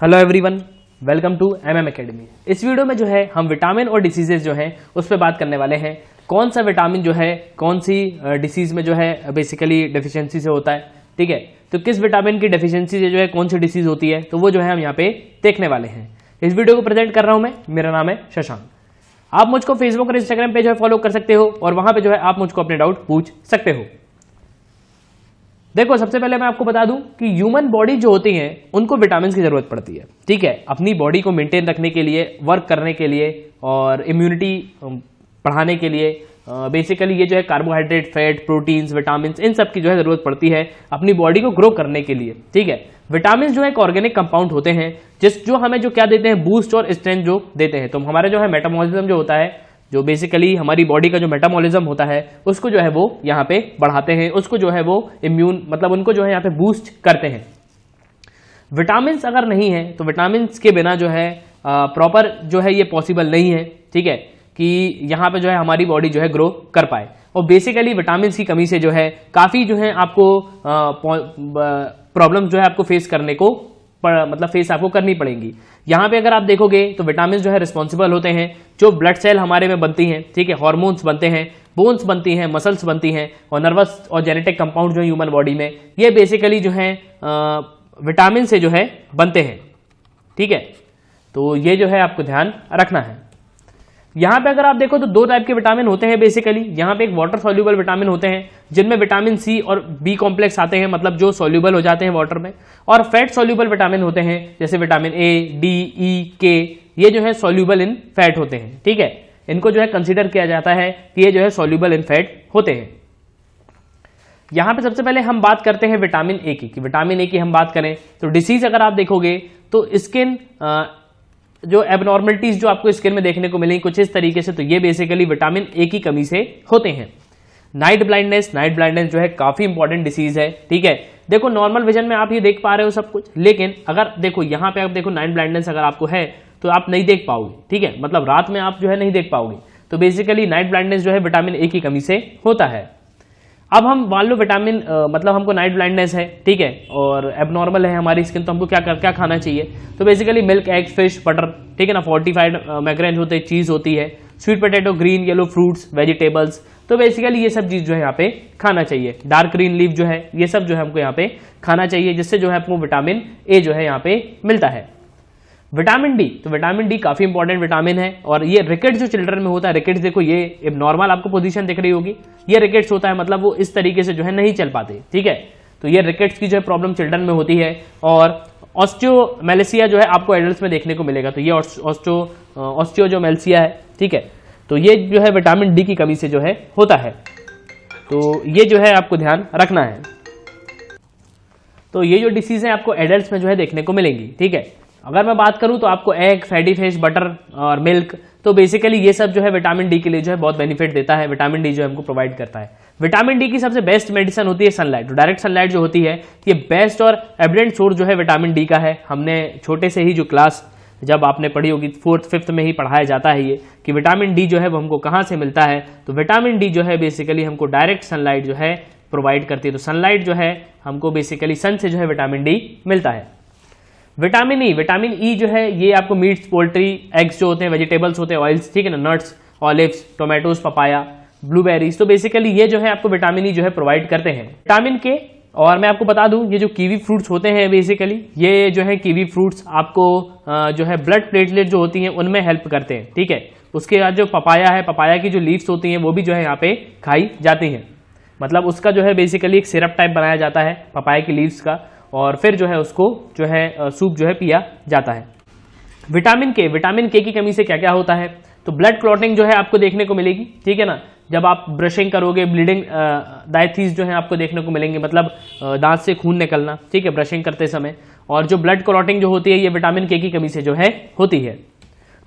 Hello everyone, welcome to MM academy. इस video में जो है हम विटामिन और डिसीजेज जो हैं उस पर बात करने वाले हैं। कौन सा विटामिन जो है कौन सी डिसीज में जो है बेसिकली डेफिशिएंसी से होता है, ठीक है। तो किस विटामिन की डेफिशिएंसी से जो है कौन सी डिसीज होती है, तो वो जो है हम यहाँ पे देखने वाले हैं। इस वीडियो को प्रेजेंट कर रहा हूँ मैं, मेरा नाम है शशांक। आप मुझको फेसबुक और इंस्टाग्राम पे जो है फॉलो कर सकते हो और वहां पे जो है आप मुझको अपने डाउट पूछ सकते हो। देखो, सबसे पहले मैं आपको बता दूं कि ह्यूमन बॉडी जो होती है उनको विटामिन की जरूरत पड़ती है, ठीक है, अपनी बॉडी को मेंटेन रखने के लिए, वर्क करने के लिए और इम्यूनिटी बढ़ाने के लिए। बेसिकली ये जो है कार्बोहाइड्रेट, फैट, प्रोटीन्स, विटामिन, इन सब की जो है जरूरत पड़ती है अपनी बॉडी को ग्रो करने के लिए, ठीक है। विटामिन जो है एक ऑर्गेनिक कंपाउंड होते हैं जो हमें जो क्या देते हैं, बूस्ट और स्ट्रेंथ जो देते हैं। तो हमारे जो है मेटाबॉलिज्म जो होता है, जो बेसिकली हमारी बॉडी का जो मेटाबॉलिज्म होता है उसको जो है वो यहाँ पे बढ़ाते हैं, उसको जो है वो इम्यून मतलब उनको जो है यहाँ पे बूस्ट करते हैं। विटामिन्स अगर नहीं है तो विटामिन्स के बिना जो है प्रॉपर जो है ये पॉसिबल नहीं है, ठीक है, कि यहाँ पे जो है हमारी बॉडी जो है ग्रो कर पाए। और बेसिकली विटामिन्स की कमी से जो है काफ़ी जो है आपको प्रॉब्लम जो है आपको फेस करने को मतलब फेस आपको करनी पड़ेगी। यहाँ पे अगर आप देखोगे तो विटामिन जो है रिस्पॉन्सिबल होते हैं जो ब्लड सेल हमारे में बनती हैं, ठीक है, हार्मोन्स बनते हैं, बोन्स बनती हैं, मसल्स बनती हैं और नर्वस और जेनेटिक कंपाउंड जो है ह्यूमन बॉडी में, ये बेसिकली जो है विटामिन से जो है बनते हैं, ठीक है। तो ये जो है आपको ध्यान रखना है। यहाँ पे अगर आप देखो तो दो टाइप के विटामिन होते हैं बेसिकली। यहाँ पे एक वाटर सॉल्यूबल विटामिन होते हैं जिनमें विटामिन सी और बी कॉम्प्लेक्स आते हैं, मतलब जो सॉल्यूबल हो जाते हैं वाटर में, और फैट सॉल्यूबल विटामिन होते हैं जैसे विटामिन ए, डी, ई, के, ये जो है सॉल्यूबल इन फैट होते हैं, ठीक है। इनको जो है कंसिडर किया जाता है कि ये जो है सॉल्यूबल इन फैट होते हैं। यहाँ पे सबसे पहले हम बात करते हैं विटामिन ए की। विटामिन ए की हम बात करें तो डिसीज अगर आप देखोगे तो स्किन जो एबनॉर्मलिटीज जो आपको स्किन में देखने को मिलेंगी कुछ इस तरीके से, तो ये बेसिकली विटामिन ए की कमी से होते हैं। नाइट ब्लाइंडनेस जो है काफी इंपॉर्टेंट डिसीज है, ठीक है। देखो, नॉर्मल विजन में आप ये देख पा रहे हो सब कुछ, लेकिन अगर देखो यहाँ पे आप देखो नाइट ब्लाइंडनेस अगर आपको है तो आप नहीं देख पाओगे, ठीक है, मतलब रात में आप जो है नहीं देख पाओगे। तो बेसिकली नाइट ब्लाइंडनेस जो है विटामिन ए की कमी से होता है। अब हम मान लो विटामिन मतलब हमको नाइट ब्लाइंडनेस है, ठीक है, और एबनॉर्मल है हमारी स्किन, तो हमको क्या खाना चाहिए? तो basically milk, egg, fish, butter, ठीक है ना, फोर्टिफाइड मैग्रेन्स होते हैं, चीज होती है, sweet potato, green yellow fruits, vegetables. तो बेसिकली ये सब चीज जो है यहाँ पे खाना चाहिए। डार्क ग्रीन लीफ जो है ये सब जो है हमको यहाँ पे खाना चाहिए, जिससे जो है आपको विटामिन ए जो है यहाँ पे मिलता है। विटामिन डी, तो विटामिन डी काफी इंपॉर्टेंट विटामिन है और ये रिकेट्स जो चिल्ड्रन में होता है, रिकेट्स देखो ये नॉर्मल आपको पोजीशन दिख रही होगी, ये रिकेट्स होता है, मतलब वो इस तरीके से जो है नहीं चल पाते, ठीक है। तो ये रिकेट्स की जो है प्रॉब्लम चिल्ड्रन में होती है। और ऑस्टियोमेलेसिया जो है आपको एडल्ट्स में देखने को मिलेगा, तो ये ऑस्टियो जो मेल्सिया है, ठीक है, तो ये जो है विटामिन डी की कमी से जो है होता है। तो ये जो है आपको ध्यान रखना है। तो ये जो डिसीज है आपको एडल्ट्स में जो है देखने को मिलेंगी, ठीक है। अगर मैं बात करूं तो आपको एग, फैटी फिश, बटर और मिल्क, तो बेसिकली ये सब जो है विटामिन डी के लिए जो है बहुत बेनिफिट देता है। विटामिन डी जो है हमको प्रोवाइड करता है। विटामिन डी की सबसे बेस्ट मेडिसिन होती है सनलाइट। तो डायरेक्ट सनलाइट जो होती है ये बेस्ट और एविडेंट सोर्स जो है विटामिन डी का है। हमने छोटे से ही जो क्लास जब आपने पढ़ी होगी 4th 5th में ही पढ़ाया जाता है ये कि विटामिन डी जो है वो हमको कहाँ से मिलता है। तो विटामिन डी जो है बेसिकली हमको डायरेक्ट सनलाइट जो है प्रोवाइड करती है। तो सनलाइट जो है हमको बेसिकली सन से जो है विटामिन डी मिलता है। विटामिन ई जो है ये आपको मीट्स, पोल्ट्री, एग्स जो होते हैं, वेजिटेबल्स होते हैं, ऑयल्स, ठीक है ना, nuts, olives, tomatoes, papaya, blueberries, तो बेसिकली ये जो है आपको विटामिन ई जो है प्रोवाइड करते हैं। विटामिन के, और मैं आपको बता दूं ये जो कीवी फ्रूट्स होते हैं बेसिकली ये जो है कीवी फ्रूट्स आपको जो है ब्लड प्लेटलेट जो होती हैं उनमें हेल्प करते हैं, ठीक है। उसके बाद जो पपाया है, पपाया की जो लीव्स होती हैं वो भी जो है यहाँ पे खाई जाती हैं, मतलब उसका जो है बेसिकली एक सिरप टाइप बनाया जाता है पपाया की लीव्स का, और फिर जो है उसको जो है सूप जो है पिया जाता है। विटामिन के की कमी से क्या क्या होता है? तो ब्लड क्लॉटिंग जो है आपको देखने को मिलेगी, ठीक है ना, जब आप ब्रशिंग करोगे ब्लीडिंग डायथीज जो है आपको देखने को मिलेंगे, मतलब दांत से खून निकलना, ठीक है, ब्रशिंग करते समय। और जो ब्लड क्लॉटिंग जो होती है ये विटामिन के की कमी से जो है होती है।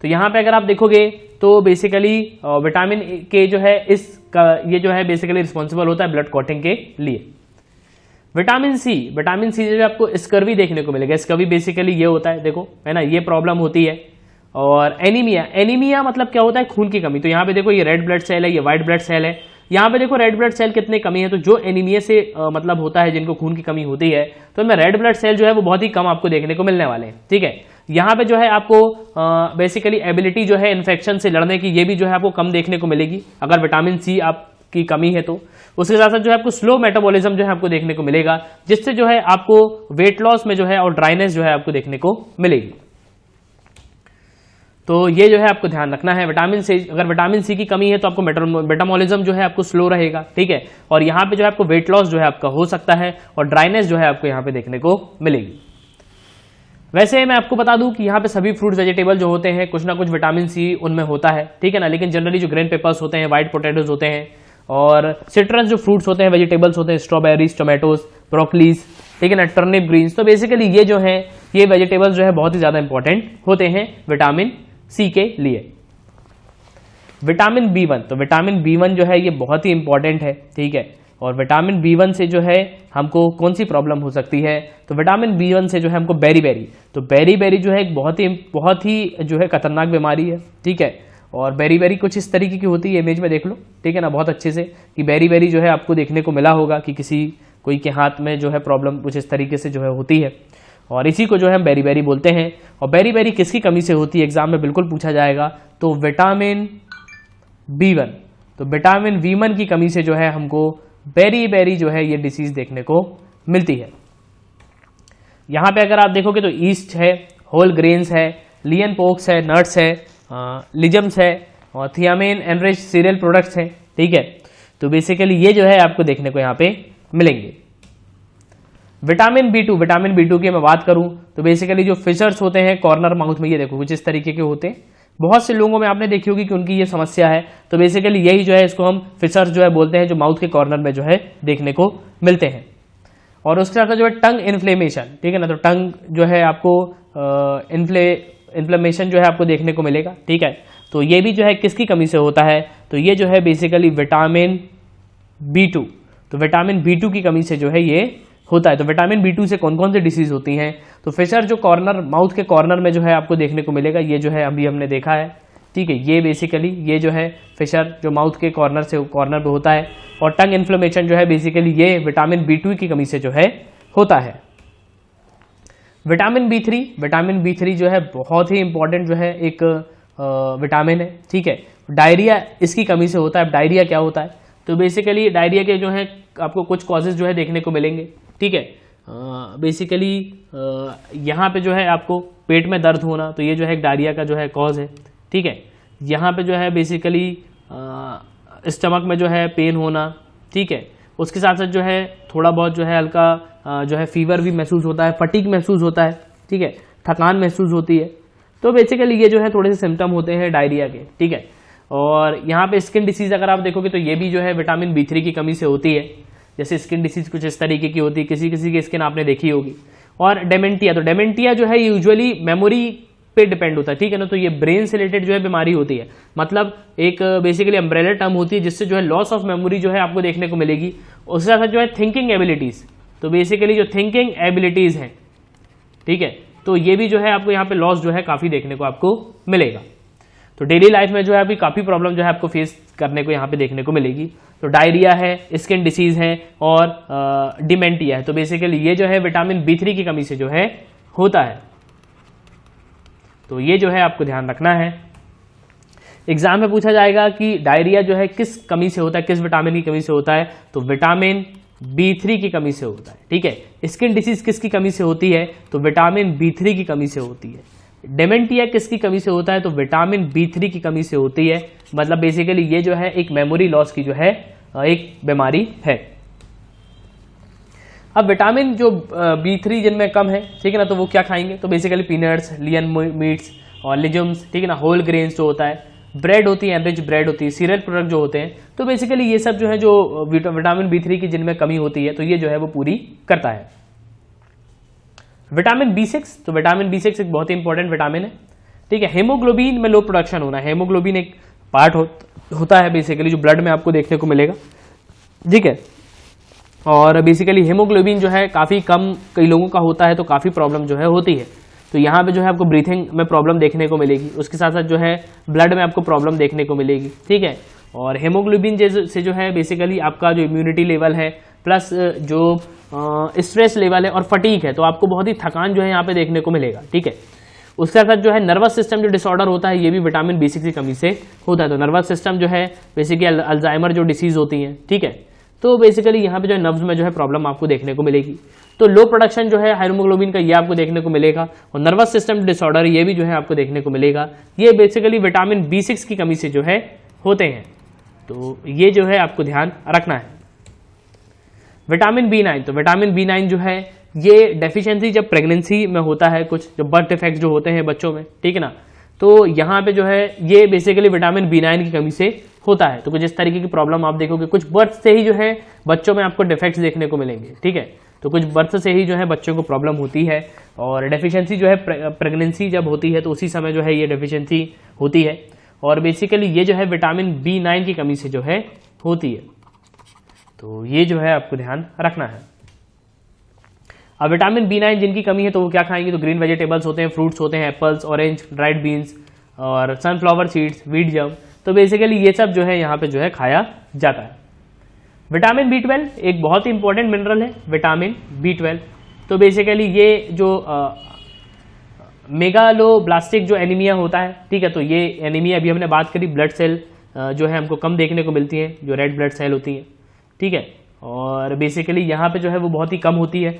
तो यहाँ पे अगर आप देखोगे तो बेसिकली विटामिन के जो है ये जो है बेसिकली रिस्पॉन्सिबल होता है ब्लड क्लॉटिंग के लिए। विटामिन सी जो आपको स्कर्वी देखने को मिलेगा। स्कर्वी बेसिकली ये होता है, देखो है ना, ये प्रॉब्लम होती है। और एनीमिया मतलब क्या होता है? खून की कमी। तो यहाँ पे देखो ये रेड ब्लड सेल है, ये व्हाइट ब्लड सेल है, यहाँ पे देखो रेड ब्लड सेल कितने कमी है, तो जो एनीमिया से मतलब होता है, जिनको खून की कमी होती है, तो इनमें रेड ब्लड सेल जो है वो बहुत ही कम आपको देखने को मिलने वाले हैं। ठीक है, यहाँ पे जो है आपको बेसिकली एबिलिटी जो है इन्फेक्शन से लड़ने की, ये भी जो है आपको कम देखने को मिलेगी अगर विटामिन सी आपकी कमी है तो। उसके साथ साथ जो है आपको स्लो मेटाबॉलिज्म जो है आपको देखने को मिलेगा, जिससे जो है आपको वेट लॉस में जो है और ड्राइनेस जो है आपको देखने को मिलेगी। तो ये जो है आपको ध्यान रखना है। विटामिन सी, अगर विटामिन सी की कमी है तो आपको मेटाबॉलिज्म जो है आपको स्लो रहेगा। ठीक है, और यहाँ पे जो है आपको वेट लॉस जो है आपका हो सकता है और ड्राइनेस जो है आपको यहाँ पे देखने को मिलेगी। वैसे मैं आपको बता दूं कि यहाँ पे सभी फ्रूट वेजिटेबल जो होते हैं कुछ ना कुछ विटामिन सी उनमें होता है। ठीक है ना, लेकिन जनरली जो ग्रीन पेपर्स होते हैं, व्हाइट पोटैटोज होते हैं और सिट्रस जो फ्रूट्स होते हैं, वेजिटेबल्स होते हैं, स्ट्रॉबेरीज, टोमेटोज, ब्रोकलीज, ठीक है ना, टर्निप ग्रीन्स, तो बेसिकली ये जो है ये वेजिटेबल्स जो है बहुत ही ज्यादा इंपॉर्टेंट होते हैं विटामिन सी के लिए। विटामिन B1, तो विटामिन B1 जो है ये बहुत ही इंपॉर्टेंट है। ठीक है, और विटामिन B1 से जो है हमको कौन सी प्रॉब्लम हो सकती है, तो विटामिन B1 से जो है हमको बेरी, तो बेरी जो है एक बहुत ही जो है खतरनाक बीमारी है। ठीक है, और बेरी कुछ इस तरीके की होती है, इमेज में देख लो। ठीक है ना, बहुत अच्छे से कि बेरी जो है आपको देखने को मिला होगा कि कोई के हाथ में जो है प्रॉब्लम कुछ इस तरीके से जो है होती है, और इसी को जो है हम बेरी बोलते हैं। और बेरी किसकी कमी से होती है, एग्जाम में बिल्कुल पूछा जाएगा, तो विटामिन B1, तो विटामिन B1 की कमी से जो है हमको बेरी जो है ये डिसीज देखने को मिलती है। यहां पे अगर आप देखोगे तो ईस्ट है, होल ग्रेन्स है, लियन पोक्स है, नट्स है, लिजम्स है और थियामिन एनरिच सीरियल प्रोडक्ट्स हैं। ठीक है, तो बेसिकली ये जो है आपको देखने को यहाँ पे मिलेंगे। विटामिन B2 की मैं बात करूं तो बेसिकली जो फिशर्स होते हैं कॉर्नर माउथ में, ये देखो कुछ इस तरीके के होते हैं। बहुत से लोगों में आपने देखी होगी कि उनकी ये समस्या है, तो बेसिकली यही जो है इसको हम फिशर्स जो है बोलते हैं, जो माउथ के कॉर्नर में जो है देखने को मिलते हैं। और उसके साथ जो है टंग इन्फ्लेमेशन, ठीक है ना, तो टंग जो है आपको इन्फ्लेमेशन जो है आपको देखने को मिलेगा। ठीक है, तो ये भी जो है किसकी कमी से होता है, तो ये जो है बेसिकली विटामिन B2, तो विटामिन B2 की कमी से जो है ये होता है। तो विटामिन B2 से कौन कौन सी डिसीज होती हैं, तो फिशर जो कॉर्नर माउथ के कॉर्नर में जो है आपको देखने को मिलेगा, ये जो है अभी हमने देखा है। ठीक है, ये बेसिकली ये जो है फिशर जो माउथ के कॉर्नर से कॉर्नर पे होता है। और टंग इन्फ्लेमेशन जो है बेसिकली ये विटामिन B2 की कमी से जो है होता है। विटामिन B3 जो है बहुत ही इंपॉर्टेंट जो है एक विटामिन है। ठीक है, डायरिया इसकी कमी से होता है। अब डायरिया क्या होता है, तो बेसिकली डायरिया के जो है आपको कुछ कॉजेज जो है देखने को मिलेंगे। ठीक है, बेसिकली यहाँ पे जो है आपको पेट में दर्द होना, तो ये जो है डायरिया का जो है कॉज है। ठीक है, यहाँ पे जो है बेसिकली स्टमक में जो है पेन होना। ठीक है, उसके साथ साथ जो है थोड़ा बहुत जो है हल्का जो है फीवर भी महसूस होता है, फटीग महसूस होता है। ठीक है, थकान महसूस होती है। तो बेसिकली ये जो है थोड़े से सिम्टम होते हैं डायरिया के। ठीक है, और यहाँ पे स्किन डिसीज अगर आप देखोगे तो ये भी जो है विटामिन B3 की कमी से होती है। जैसे स्किन डिसीज कुछ इस तरीके की होती है, किसी की स्किन आपने देखी होगी। और डेमेंटिया, तो डेमेंटिया जो है यूजुअली मेमोरी पे डिपेंड होता है। ठीक है ना, तो ये ब्रेन से रिलेटेड जो है बीमारी होती है, मतलब एक बेसिकली अम्ब्रेला टर्म होती है, जिससे जो है लॉस ऑफ मेमोरी जो है आपको देखने को मिलेगी। उसके साथ जो है थिंकिंग एबिलिटीज, तो बेसिकली जो थिंकिंग एबिलिटीज हैं, ठीक है, तो ये भी जो है आपको यहाँ पे लॉस जो है काफी देखने को आपको मिलेगा। तो डेली लाइफ में जो है अभी काफी प्रॉब्लम जो है आपको फेस करने को यहाँ पे देखने को मिलेगी। तो डायरिया है, स्किन डिसीज है और डिमेंटिया है। तो बेसिकली ये जो है विटामिन B3 की कमी से जो है होता है। तो ये जो है आपको ध्यान रखना है। एग्जाम में पूछा जाएगा कि डायरिया जो है किस कमी से होता है, किस विटामिन की कमी से होता है, तो विटामिन B3 की कमी से होता है। ठीक है, स्किन डिसीज किसकी कमी से होती है, तो विटामिन B3 की कमी से होती है। डेमेंटिया किसकी कमी से होता है, तो विटामिन B3 की कमी से होती है। मतलब बेसिकली ये जो है एक मेमोरी लॉस की जो है एक बीमारी है। अब विटामिन जो B3 जिनमें कम है, ठीक है ना, तो वो क्या खाएंगे, तो बेसिकली पीनट्स, लियन मीट्स और लिजम्स, ठीक है ना, होल ग्रेन्स जो होता है, ब्रेड होती है, एनरिच ब्रेड होती है, सीरियल प्रोडक्ट जो होते हैं। तो बेसिकली ये सब जो है जो विटामिन B3 की जिनमें कमी होती है, तो ये जो है वो पूरी करता है। विटामिन B6, तो विटामिन B6 एक बहुत ही इंपॉर्टेंट विटामिन है। ठीक है, हेमोग्लोबिन में लो प्रोडक्शन होना, हेमोग्लोबिन एक पार्ट होता है बेसिकली जो ब्लड में आपको देखने को मिलेगा। ठीक है, और बेसिकली हेमोग्लोबिन जो है काफ़ी कम कई लोगों का होता है, तो काफ़ी प्रॉब्लम जो है होती है। तो यहाँ पे जो है आपको ब्रीथिंग में प्रॉब्लम देखने को मिलेगी। उसके साथ साथ जो है ब्लड में आपको प्रॉब्लम देखने को मिलेगी। ठीक है, और हेमोग्लोबिन से जो है बेसिकली आपका जो इम्यूनिटी लेवल है प्लस जो स्ट्रेस लेवल है और फटीक है, तो आपको बहुत ही थकान जो है यहाँ पे देखने को मिलेगा। ठीक है, उसके साथ जो है नर्वस सिस्टम जो डिसऑर्डर होता है ये भी विटामिन B6 की कमी से होता है। तो नर्वस सिस्टम जो है बेसिकली अल्जाइमर जो डिसीज होती है, ठीक है, तो बेसिकली यहाँ पे जो है नर्व्स में जो है प्रॉब्लम आपको देखने को मिलेगी। तो लो प्रोडक्शन जो है हीमोग्लोबिन का ये आपको देखने को मिलेगा और नर्वस सिस्टम डिसऑर्डर ये भी जो है आपको देखने को मिलेगा। ये बेसिकली विटामिन B6 की कमी से जो है होते हैं, तो ये जो है आपको ध्यान रखना है। विटामिन B9, तो विटामिन B9 जो है ये डेफिशिएंसी जब प्रेगनेंसी में होता है, कुछ जो बर्थ डिफेक्ट्स जो होते हैं बच्चों में, ठीक है ना, तो यहाँ पे जो है ये बेसिकली विटामिन B9 की कमी से होता है। तो कुछ इस तरीके की प्रॉब्लम आप देखोगे, कुछ बर्थ से ही जो है बच्चों में आपको डिफेक्ट्स देखने को मिलेंगे। ठीक है, तो कुछ बर्थ से ही जो है बच्चों को प्रॉब्लम होती है और डेफिशिएंसी जो है प्रेगनेंसी जब होती है तो उसी समय जो है ये डेफिशिएंसी होती है और बेसिकली ये जो है विटामिन B9 की कमी से जो है होती है। तो ये जो है आपको ध्यान रखना है। अब विटामिन B9 जिनकी कमी है तो वो क्या खाएंगे, तो ग्रीन वेजिटेबल्स होते हैं, फ्रूट्स होते हैं, एप्पल्स, ऑरेंज, ड्राइड बीन्स और सनफ्लावर सीड्स, व्हीट जव, तो बेसिकली ये सब जो है यहाँ पे जो है खाया जाता है। विटामिन B12 एक बहुत ही इंपॉर्टेंट मिनरल है, विटामिन B12। तो बेसिकली ये जो मेगालोब्लास्टिक जो एनीमिया होता है, ठीक है, तो ये एनीमिया अभी हमने बात करी, ब्लड सेल जो है हमको कम देखने को मिलती है, जो रेड ब्लड सेल होती है, ठीक है, और बेसिकली यहाँ पे जो है वो बहुत ही कम होती है।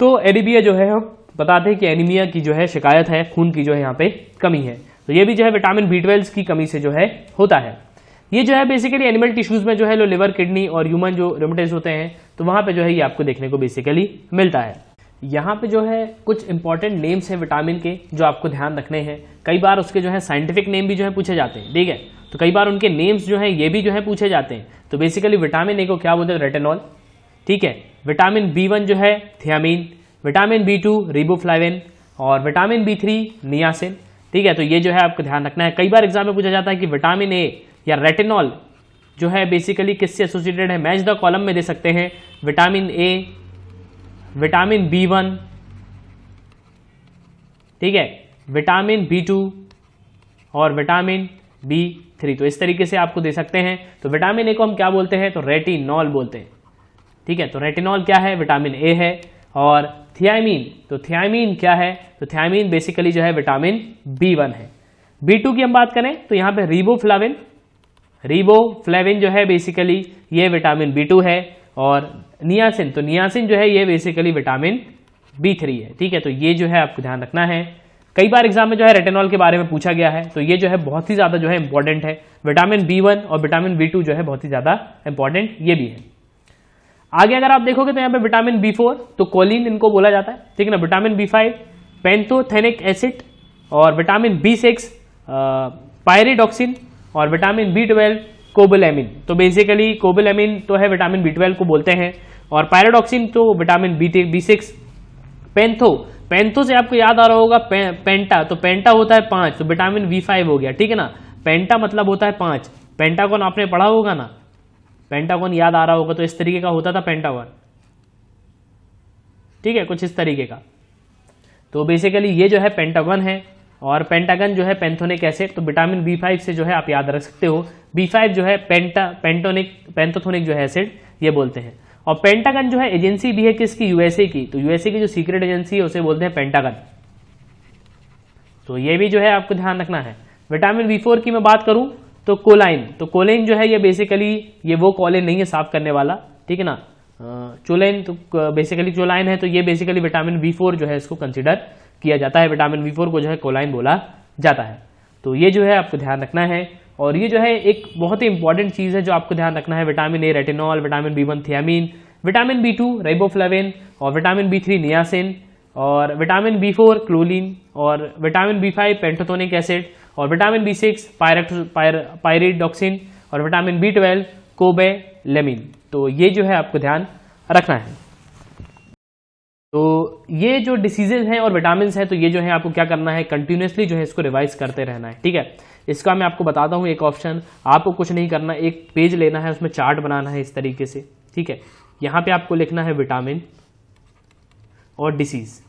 तो एनीमिया जो है हम बताते हैं कि एनीमिया की जो है शिकायत है, खून की जो है यहाँ पे कमी है, तो ये भी जो है विटामिन B12 की कमी से जो है होता है। ये जो है बेसिकली एनिमल टिश्यूज में जो है लिवर, किडनी और ह्यूमन जो रोमेटाइड्स होते हैं तो वहां पे जो है ये आपको देखने को बेसिकली मिलता है। यहाँ पे जो है कुछ इंपॉर्टेंट नेम्स हैं विटामिन के जो आपको ध्यान रखने हैं। कई बार उसके जो है साइंटिफिक नेम भी जो है पूछे जाते हैं, ठीक है, तो कई बार उनके नेम्स जो है ये भी जो है पूछे जाते हैं। तो बेसिकली विटामिन ए को क्या बोलते हैं, रेटिनॉल, ठीक है, विटामिन B1 जो है थियामीन, विटामिन B2 रिबोफ्लाविन और विटामिन B3 नियासिन, ठीक है, तो ये जो है आपको ध्यान रखना है। कई बार एग्जाम में पूछा जाता है कि विटामिन ए या रेटिनॉल जो है बेसिकली किससे एसोसिएटेड है, मैच द कॉलम में दे सकते हैं विटामिन ए, विटामिन B1, ठीक है, विटामिन B2 और विटामिन B3, तो इस तरीके से आपको दे सकते हैं। तो विटामिन ए को हम क्या बोलते हैं, तो रेटिनॉल बोलते हैं, ठीक है, तो रेटिनॉल क्या है, विटामिन ए है। और थियामीन, तो थियामीन क्या है, तो थियामीन बेसिकली जो है विटामिन B1 है। B2 की हम बात करें तो यहाँ पे रिबोफ्लाविन, रिबोफ्लाविन जो है बेसिकली ये विटामिन B2 है। और नियासिन, तो नियासिन जो है ये बेसिकली विटामिन B3 है, ठीक है, तो ये जो है आपको ध्यान रखना है। कई बार एग्जाम में जो है रेटिनॉल के बारे में पूछा गया है, तो ये जो है बहुत ही ज्यादा जो है इंपॉर्टेंट है। विटामिन B1 और विटामिन B2 जो है बहुत ही ज्यादा इंपॉर्टेंट ये भी है। आगे अगर आप देखोगे तो यहाँ पे विटामिन B4 तो कोलिन इनको बोला जाता है, ठीक है ना, विटामिन B5 पेंथोथेनिक एसिड और विटामिन B6 पायरिडॉक्सिन और विटामिन B12 कोबेलामिन, तो बेसिकली कोबेलामिन तो है विटामिन B12 को बोलते हैं और पायरिडॉक्सिन तो विटामिन B6। पेंथो से आपको याद आ रहा होगा पेंटा, तो पेंटा होता है 5, तो विटामिन B5 हो गया, ठीक है ना, पेंटा मतलब होता है 5। पेंटागन आपने पढ़ा होगा ना, पेंटागन याद आ रहा होगा, तो इस तरीके का होता था पेंटागन, ठीक है, कुछ इस तरीके का। तो बेसिकली ये जो है पेंटागन है और पेंटागन जो है पेंथोनिक एसिड, तो विटामिन B5 से जो है आप याद रख सकते हो। B5 जो है पेंटोथोनिक जो है एसिड ये बोलते हैं। और पेंटागन जो है एजेंसी भी है किसकी, यूएसए की, तो यूएसए की जो सीक्रेट एजेंसी है उसे बोलते हैं पेंटागन, तो ये भी जो है आपको ध्यान रखना है। विटामिन B4 की मैं बात करूं तो कोलाइन, तो कोलाइन जो है ये बेसिकली ये वो कोलिन नहीं है साफ करने वाला, ठीक है ना, चोलाइन तो बेसिकली चोलाइन है, तो ये बेसिकली विटामिन B4 जो है इसको कंसिडर किया जाता है। विटामिन B4 को जो है कोलाइन बोला जाता है, तो ये जो है आपको ध्यान रखना है। और ये जो है एक बहुत ही इंपॉर्टेंट चीज है जो आपको ध्यान रखना है, vitamin A retinol, vitamin B1 thiamine, vitamin B2 riboflavin और विटामिन B3 नियासिन और विटामिन B4 क्लोलिन और विटामिन B5 पेंटोथोनिक एसिड और विटामिन B6 पायरिडॉक्सिन और विटामिन B12 कोबेलामिन, तो ये जो है आपको ध्यान रखना है। तो ये जो डिसीजेज हैं और विटामिन हैं, तो ये जो है आपको क्या करना है, कंटिन्यूसली जो है इसको रिवाइज करते रहना है, ठीक है। इसका मैं आपको बताता हूँ एक ऑप्शन, आपको कुछ नहीं करना, एक पेज लेना है, उसमें चार्ट बनाना है इस तरीके से, ठीक है। यहाँ पे आपको लिखना है विटामिन और डिसीज,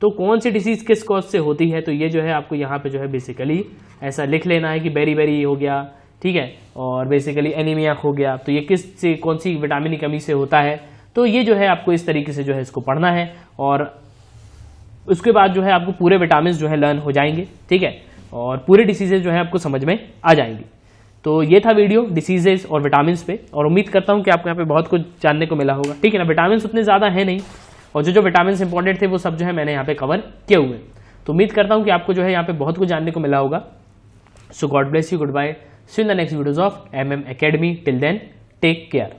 तो कौन सी डिसीज किस कॉज से होती है, तो ये जो है आपको यहाँ पे जो है बेसिकली ऐसा लिख लेना है कि बेरी बेरी हो गया, ठीक है, और बेसिकली एनीमिया हो गया, तो ये कौन सी विटामिन की कमी से होता है, तो ये जो है आपको इस तरीके से जो है इसको पढ़ना है, और उसके बाद जो है आपको पूरे विटामिन जो है लर्न हो जाएंगे, ठीक है, और पूरे डिसीजेज जो है आपको समझ में आ जाएंगी। तो ये था वीडियो डिसीजेज और विटामिन पे, और उम्मीद करता हूँ कि आपको यहाँ पे बहुत कुछ जानने को मिला होगा, ठीक है ना। विटामिन उतने ज़्यादा है नहीं, और जो विटामिन इंपॉर्टेंट थे वो सब जो है मैंने यहाँ पे कवर किए हुए। तो उम्मीद करता हूँ कि आपको जो है यहाँ पे बहुत कुछ जानने को मिला होगा। So God bless you, goodbye, see you in the next videos of MM Academy। Till then take care.